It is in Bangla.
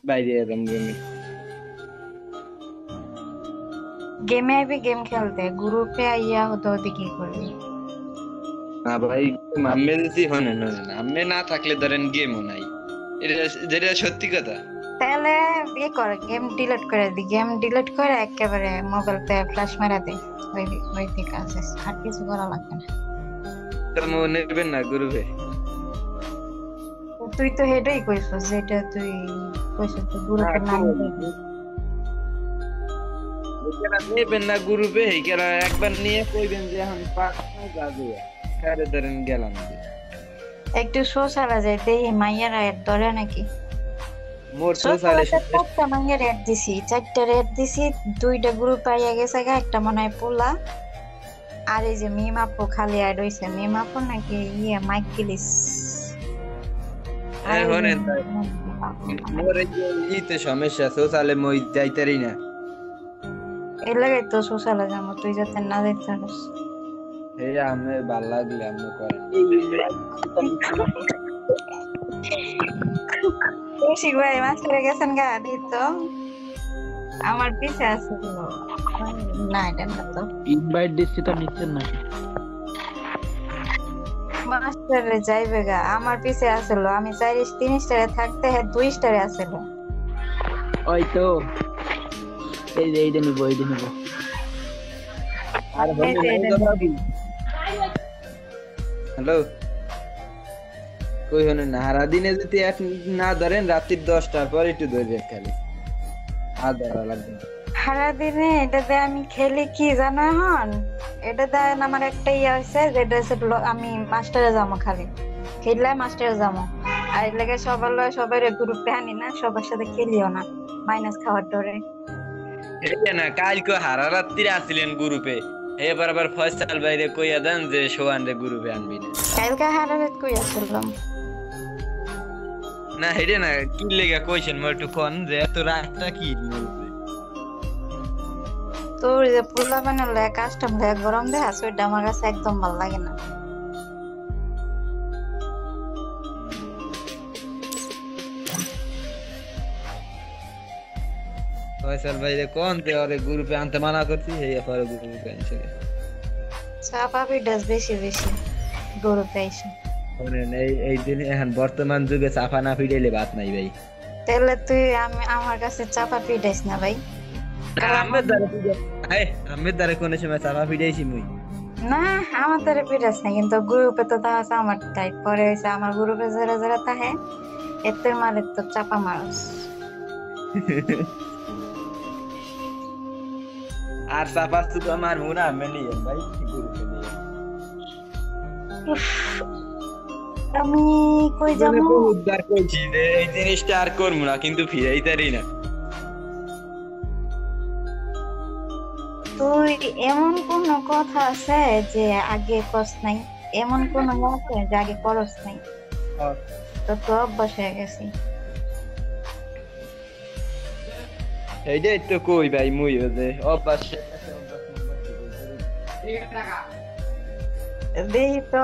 বাইরে এরকম গেমে। গেমে আইবি গেম খেলতে, গ্রুপে আইয়া হতো হতে কি করবি? না ভাই, আম্মে যদি হনেন হনেন আম্মে না থাকলে ধরেন গেমও নাই, এটা যেটা সত্যি কথা। তাহলে কর, গেম ডিলিট করে দি, গেম ডিলিট করে একেবারে মোবাইলতে ফ্ল্যাশ মারা দে। ওই ওই থেকে আছে, আর কিছু করা লাগবে না। তো নেবেন না গ্রুপে? তো তুই তো হেডেই কইছস, যেটা তুই কইছস তো না গ্রুপের নাম কোন দিবি। এখানে নেবেন না গ্রুপে, এখানে একবার নিয়ে কইবেন যে এখন পাঁচ যাবে, খারে ধরেন গেলাম যে। একটু সোশ্যালে যাই দেই, মাইয়ারা এড ধরে নাকি? মোর সোশ্যালে সোশ্যালে চারটা মাইয়ার এড দিছি, চারটা এড দিছি, দুইটা গ্রুপ আইয়া গেছে গা, একটা মনে হয় পোলা। আর এই যে মিম আপু খালি অ্যাড হইছে, মিম আপু নাকি মাইক গিলিস। আর এই যে হনেন তাই, মোর এই যে ইতে সমস্যা, সোশ্যালে মই যাইতারি না। এই লাগাই তো সোশ্যালে যাবো, তুই যাতে না দেখতে পারিস। এই আমি ভাল লাগলে আমি করেন। কৌশিক ভাই মাস্টারে গেছেন গা, দিই তো আমার পিছে আছে তো। না এটা না তো, ইনভাইট দিচ্ছি তো নিচ্ছেন নাকি? মাস্টারে যাইবে গা, আমার পিছে আসলো, আমি 4 3 স্টারে থাকতে হ্যাঁ 2 স্টারে আসলো। ওই তো, এই যে এইটা নিবো, এইটা নিবো। আর হনেন এই কথা কি, হ্যালো, কই হনেন না, সারা দিনে যদি এক না ধরেন রাত্রি 10টার পর একটু ধরবেন খালি, আর ধরা লাগবে না। সারাদিনে এটাতে আমি খেলি কি জানো এখন? এটাতে আমার একটা ইয়ে হয়েছে, যেটা হচ্ছে আমি মাস্টারে যাবো খালি, খেললে মাস্টারে যাবো। আর এর লেগে সবার লয় সবাই গ্রুপে আনি না, সবার সাথে খেলিও না, মাইনাস খাওয়ার ডরে। এই যে না কালকে হারা রাত্রিরে আসিলেন গ্রুপে, এবার আবার ফয়সাল ভাইরে কইয়া দেন যে সোহান রে গ্রুপে আনবি না। কালকে হারারেত কই আসলাম। না হেডে না কি লেগা কইছেন মোর একটু কোন যে এত রাতটা কি বলছে? তোর যে পোলা বানালে কাস্টম দেয় গরম দেয়, ওইটা আমার কাছে একদম ভালো লাগে না। ফয়সাল ভাইরে কোন যে ওরে গ্রুপে আনতে মানা করছি, এই পরে গ্রুপে আনছে। চাপা পিটাস বেশি বেশি গ্রুপে এসে। শুনেন এই এই দিন এখন বর্তমান যুগে চাপা না ফিরাইলে বাত নাই ভাই। তাহলে তুই আমার কাছে চাপা পিটাইস না ভাই, কারণ আমের দ্বারা আমের দ্বারা কোন সময় চাপা ফিরাইছি মুই? না আমার তোরে পিটাস না, কিন্তু গ্রুপে তো তা আছে আমার টাইপ, পরে হয়েছে আমার গ্রুপে যারা যারা তাহে এতে মারে তো চাপা মারস। আর চাপা শুধু আমার মুনা মেলি ভাই গ্রুপে নিয়ে উফ, আমি কই মানে যাবো? বহুতবার কইছি যে এই জিনিসটা আর করবো না, কিন্তু ফিরাইতারি না। তুই এমন কোন কথা আছে যে আগে কস নাই? এমন কোন আছে যে আগে করস নাই? তো তো অভ্যাস হয়ে গেছি। এইটাই তো কই ভাই মুইও যে অভ্যাস। দেখি তো